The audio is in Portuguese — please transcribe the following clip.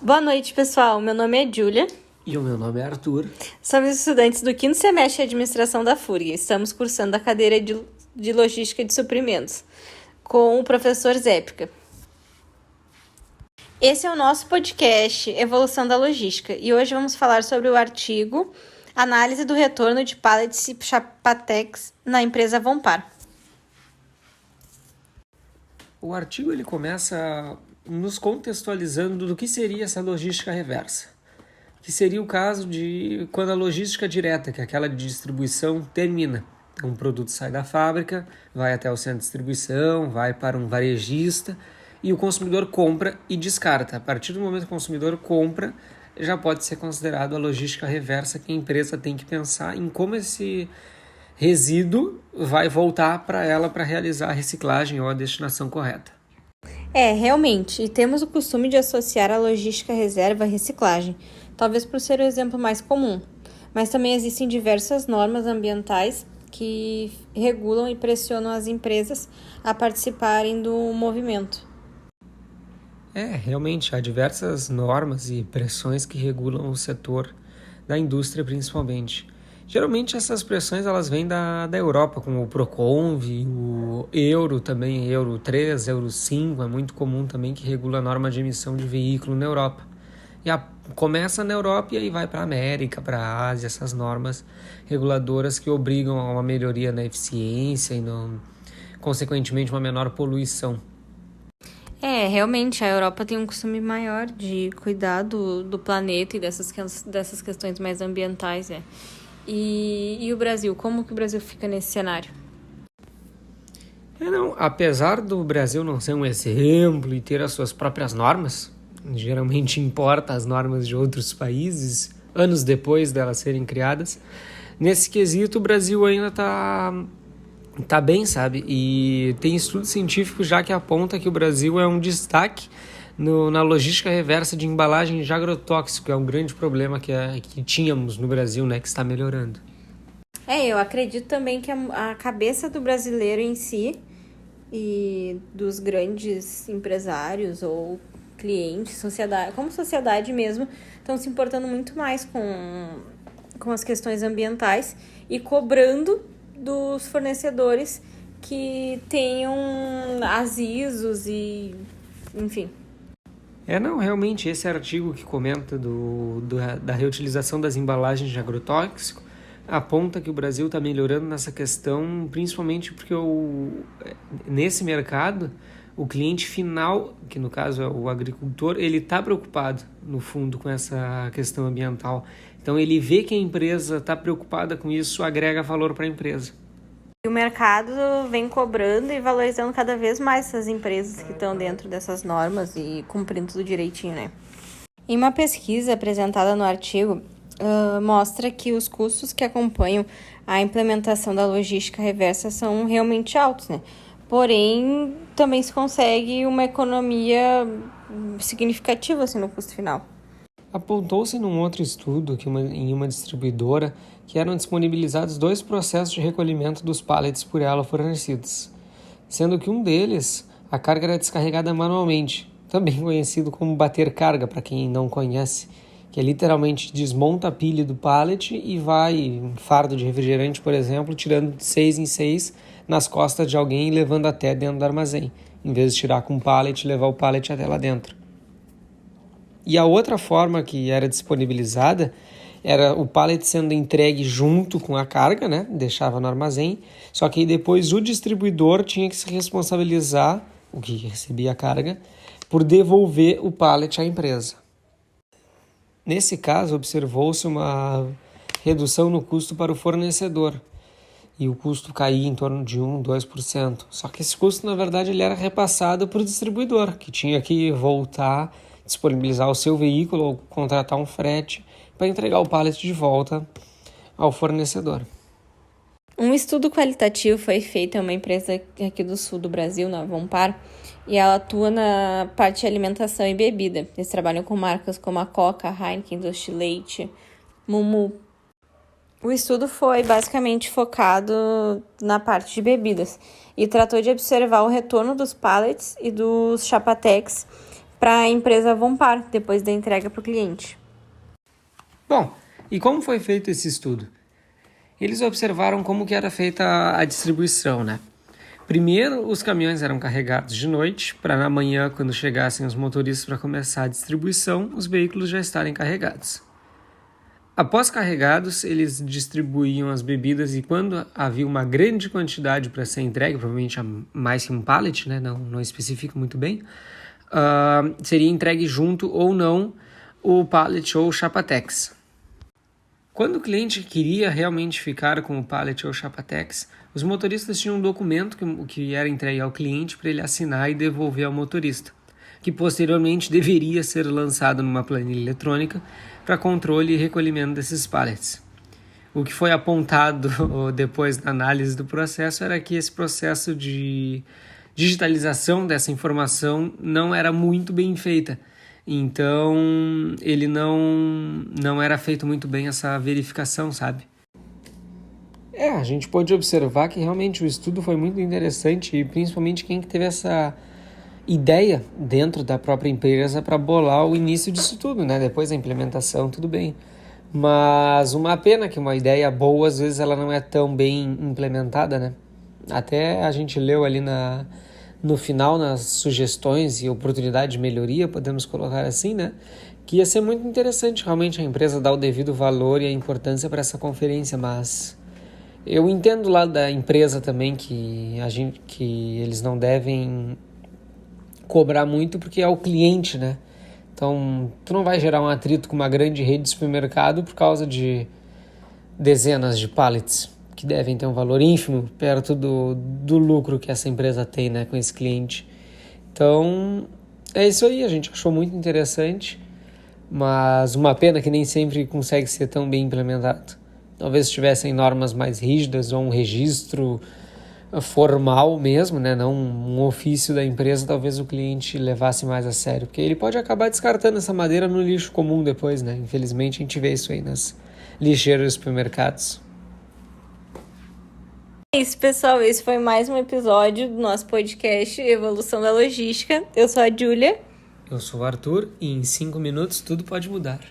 Boa noite, pessoal. Meu nome é Júlia. E o meu nome é Arthur. Somos estudantes do 5º semestre de Administração da FURG. Estamos cursando a cadeira de Logística de Suprimentos, com o professor Zépica. Esse é o nosso podcast Evolução da Logística, e hoje vamos falar sobre o artigo Análise do retorno de pallets e chapatex na empresa Vonpar. O artigo ele começa nos contextualizando do que seria essa logística reversa, que seria o caso de quando a logística direta, que é aquela de distribuição, termina. Então, um produto sai da fábrica, vai até o centro de distribuição, vai para um varejista e o consumidor compra e descarta. A partir do momento que o consumidor compra, já pode ser considerado a logística reversa, que a empresa tem que pensar em como esse resíduo vai voltar para ela para realizar a reciclagem ou a destinação correta. Realmente, e temos o costume de associar a logística reserva à reciclagem, talvez por ser o exemplo mais comum, mas também existem diversas normas ambientais que regulam e pressionam as empresas a participarem do movimento. Realmente, há diversas normas e pressões que regulam o setor da indústria, principalmente. Geralmente essas pressões elas vêm da Europa, como o Proconv, o Euro também, Euro 3, Euro 5, é muito comum também que regula a norma de emissão de veículo na Europa. Começa na Europa e aí vai para a América, para a Ásia, essas normas reguladoras que obrigam a uma melhoria na eficiência e, consequentemente, uma menor poluição. Realmente, a Europa tem um costume maior de cuidar do planeta e dessas questões mais ambientais, E o Brasil? Como que o Brasil fica nesse cenário? Apesar do Brasil não ser um exemplo e ter as suas próprias normas, geralmente importa as normas de outros países, anos depois delas serem criadas, nesse quesito o Brasil ainda tá bem, sabe? E tem estudos científicos já que apontam que o Brasil é um destaque na logística reversa de embalagem de agrotóxico, que é um grande problema que tínhamos no Brasil, que está melhorando. Eu acredito também que a cabeça do brasileiro em si e dos grandes empresários ou clientes, sociedade mesmo, estão se importando muito mais com as questões ambientais e cobrando dos fornecedores que tenham as ISOs e, enfim. Realmente esse artigo que comenta da reutilização das embalagens de agrotóxico aponta que o Brasil está melhorando nessa questão, principalmente porque nesse mercado o cliente final, que no caso é o agricultor, ele está preocupado no fundo com essa questão ambiental. Então ele vê que a empresa está preocupada com isso, agrega valor para a empresa. E o mercado vem cobrando e valorizando cada vez mais essas empresas que estão dentro dessas normas e cumprindo tudo direitinho, Em uma pesquisa apresentada no artigo, mostra que os custos que acompanham a implementação da logística reversa são realmente altos, Porém, também se consegue uma economia significativa no custo final. Apontou-se num outro estudo que em uma distribuidora que eram disponibilizados 2 processos de recolhimento dos pallets por ela fornecidos, sendo que um deles, a carga era descarregada manualmente, também conhecido como bater carga, para quem não conhece, que é literalmente desmonta a pilha do pallet e vai, um fardo de refrigerante, por exemplo, tirando de 6 em 6 nas costas de alguém e levando até dentro do armazém, em vez de tirar com o pallet e levar o pallet até lá dentro. E a outra forma que era disponibilizada era o pallet sendo entregue junto com a carga, deixava no armazém, só que aí depois o distribuidor tinha que se responsabilizar, o que recebia a carga, por devolver o pallet à empresa. Nesse caso, observou-se uma redução no custo para o fornecedor, e o custo caía em torno de 1-2%. Só que esse custo, na verdade, ele era repassado para o distribuidor, que tinha que voltar, disponibilizar o seu veículo ou contratar um frete para entregar o pallet de volta ao fornecedor. Um estudo qualitativo foi feito em uma empresa aqui do sul do Brasil, na Vonpar, e ela atua na parte de alimentação e bebida. Eles trabalham com marcas como a Coca, a Heineken, Doce de Leite, Mumu. O estudo foi basicamente focado na parte de bebidas e tratou de observar o retorno dos pallets e dos chapatex para a empresa Vompar, depois da entrega para o cliente. Bom, e como foi feito esse estudo? Eles observaram como que era feita a distribuição, né? Primeiro, os caminhões eram carregados de noite, para na manhã, quando chegassem os motoristas para começar a distribuição, os veículos já estarem carregados. Após carregados, eles distribuíam as bebidas e quando havia uma grande quantidade para ser entregue, provavelmente mais que um pallet, né? Não especifica muito bem, seria entregue junto ou não o pallet ou o Chapatex. Quando o cliente queria realmente ficar com o pallet ou Chapatex, os motoristas tinham um documento que era entregue ao cliente para ele assinar e devolver ao motorista, que posteriormente deveria ser lançado numa planilha eletrônica para controle e recolhimento desses pallets. O que foi apontado depois na análise do processo era que esse processo de digitalização dessa informação não era muito bem feita. Então, ele não era feito muito bem essa verificação, sabe? A gente pode observar que realmente o estudo foi muito interessante e principalmente quem teve essa ideia dentro da própria empresa para bolar o início disso tudo, né? Depois da implementação, tudo bem. Mas uma pena que uma ideia boa, às vezes, ela não é tão bem implementada, né? Até a gente leu ali no final, nas sugestões e oportunidade de melhoria, podemos colocar assim, né? Que ia ser muito interessante realmente a empresa dar o devido valor e a importância para essa conferência, mas eu entendo lá da empresa também que eles não devem cobrar muito porque é o cliente, né? Então, tu não vai gerar um atrito com uma grande rede de supermercado por causa de dezenas de pallets que devem ter um valor ínfimo perto do lucro que essa empresa tem, né, com esse cliente. Então, é isso aí, a gente achou muito interessante, mas uma pena que nem sempre consegue ser tão bem implementado. Talvez se tivessem normas mais rígidas ou um registro formal mesmo, né, não um ofício da empresa, talvez o cliente levasse mais a sério, porque ele pode acabar descartando essa madeira no lixo comum depois, né? Infelizmente a gente vê isso aí nas lixeiras dos supermercados. É isso, pessoal. Esse foi mais um episódio do nosso podcast Evolução da Logística. Eu sou a Júlia. Eu sou o Arthur e em 5 minutos tudo pode mudar.